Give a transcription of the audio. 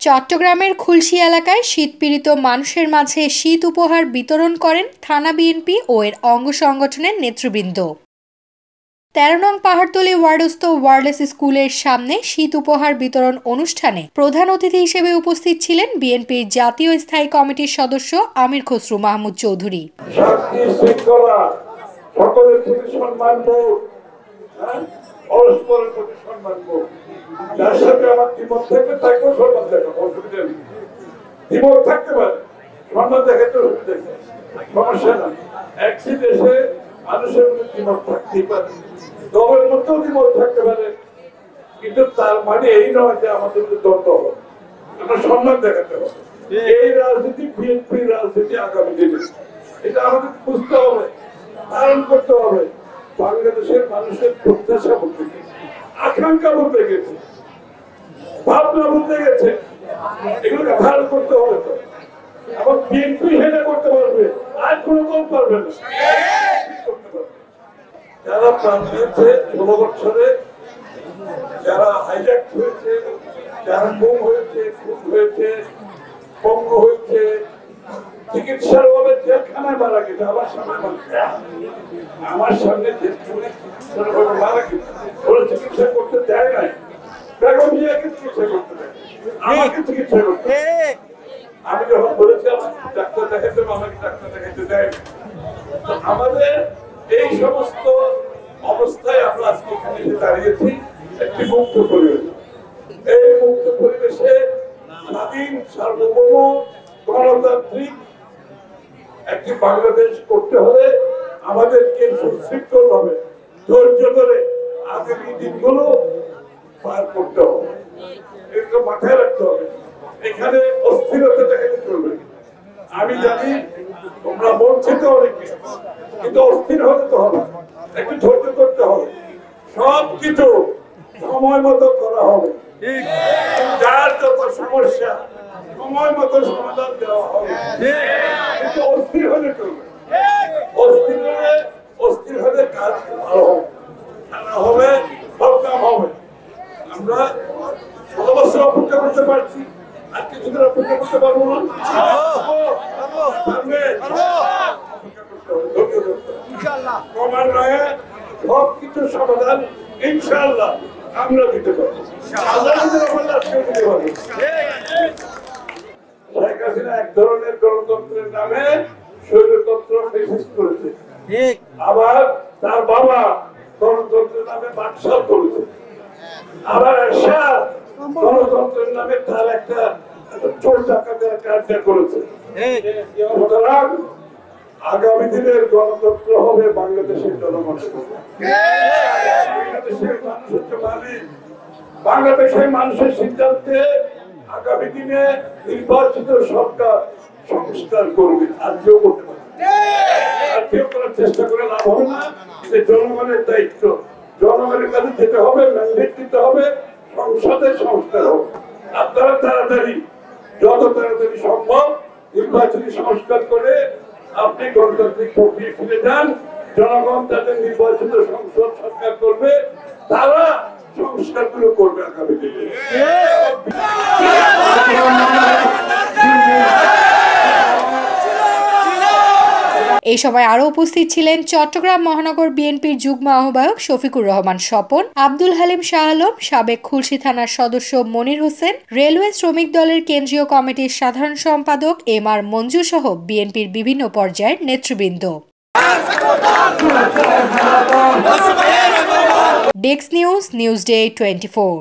চট্টগ্রামের খুলশী এলাকায় শীতপীড়িত মানুষের মাঝে শীত উপহার বিতরণ করেন থানা বিএনপি ও এর অঙ্গ সংগঠনের নেতৃবৃন্দ। ১৩ নং পাহাড়তলী ওয়ার্ডস্থ ওয়ারলেস স্কুলের সামনে শীত উপহার বিতরণ অনুষ্ঠানে প্রধান অতিথি হিসেবে উপস্থিত ছিলেন বিএনপির জাতীয় স্থায়ী কমিটির সদস্য আমির খসরু মাহমুদ চৌধুরী। দলের মধ্যেও দ্বিমত থাকতে পারে, কিন্তু তার মানে এই নয় যে আমাদের দ্বন্দ্ব হবে। আমরা সম্মান দেখাতে হবে। এই রাজনীতি বিএনপি রাজনীতি আগামী দিনে এটা আমাদের বুঝতে হবে, ধারণ করতে হবে। বাংলাদেশের মানুষের প্রত্যাশা বলতে গেছে, আকাঙ্ক্ষা বলতে গেছে, ভাবনা বলতে গেছে, এগুলোকে ধারণ করতে হবে। তো এবং বিএনপি হেলে করতে পারবে, আর কোনো দল পারবে না। যারা প্রাণ দিয়েছে ১৬ বছরে, যারা হাইজ্যাক হয়েছে, যারা গুম হয়েছে, খুন হয়েছে, পঙ্গু হয়েছে, চিকিৎসার অভাবে জেলখানায় মারা গেছে, আমার সামনে মারা গেছে, ওরা চিকিৎসা করতে দেয় নাই। বেগম জিয়াকে চিকিৎসা করতে দেয়, আমাকে চিকিৎসা করতে। আমি যখন বলেছিলাম ডাক্তার দেখাতে, আমাকে ডাক্তার দেখাতে দেয়। আমাদের এই সমস্ত অবস্থায় আমরা আজকে এখানে এসে দাঁড়িয়েছি একটি মুক্ত পরিবেশ। এই মুক্ত পরিবেশে স্বাধীন, সার্বভৌম, গণতান্ত্রিক একটি বাংলাদেশ করতে হলে আমাদেরকে সুশৃঙ্খল ভাবে ধৈর্য ধরে আগামী দিনগুলো পার করতে হবে। এগুলো মাথায় রাখতে হবে। এখানে অস্থিরতা দেখাতে চলবে। আমি জানি তোমরা বঞ্চিত অনেক কিছু, কিন্তু অস্থির হতে তো হবে, একটু ধৈর্য করতে হবে। সবকিছু সময় মতো করা হবে। যার যত সমস্যা সময় মতো সমাধান দেওয়া হবে। কিন্তু অস্থির হলে চলবে। অস্থির হলে কাজ ভালো হবে, খেলা হবে, সব কাম হবে। আমরা ১৬ বছর অপেক্ষা করতে পারছি, আর কিছুদিন অপেক্ষা করতে পারবো না। ক্রমান্বয়ে সবকিছু সমাধান ইনশাআল্লাহ আমরা দিতে পারবো। শেখ হাসিনা এক ধরনের গণতন্ত্রের নামে স্বৈরতন্ত্র ফ্যাসিস্ট করেছে, আবার তার বাবা গণতন্ত্রের নামে বাকশাল করেছে, আবার এরশাদ গণতন্ত্রের নামে তার একটা চোর ডাকাতের একটা আড্ডা করেছে। সুতরাং আগামী দিনের গণতন্ত্র হবে বাংলাদেশের জনগণের। বাংলাদেশের মানুষ হচ্ছে মালিক। বাংলাদেশের মানুষের সিদ্ধান্তে আগামী দিনে নির্বাচিত সরকার সংস্কার করবে। আর কেউ করতে পারে, আর কেউ করার চেষ্টা করে লাভ হবে না। এটা জনগণের দায়িত্ব। জনগণের কাছে যেতে হবে, ম্যান্ডেট দিতে হবে, সংসদের সংস্কার হবে। আপনারা তাড়াতাড়ি, যত তাড়াতাড়ি সম্ভব নির্বাচনী সংস্কার করে আপনি গণতান্ত্রিক প্রক্রিয়া ফিরে যান। জনগণ তাদের নির্বাচিত সংসদ সরকার করবে, তারা সংস্কারগুলো করবে আগামী দিনে। এই সময় আরো উপস্থিত ছিলেন চট্টগ্রাম মহানগর বিএনপির যুগ্ম আহ্বায়ক শফিকুর রহমান স্বপন, আব্দুল হালিম শাহ আলম, সাবেক খুলশী থানার সদস্য মনির হোসেন, রেলওয়ে শ্রমিক দলের কেন্দ্রীয় কমিটির সাধারণ সম্পাদক এম.আর. মঞ্জু সহ বিএনপির বিভিন্ন পর্যায়ের নেতৃবৃন্দ। Desk news, Newsday 24।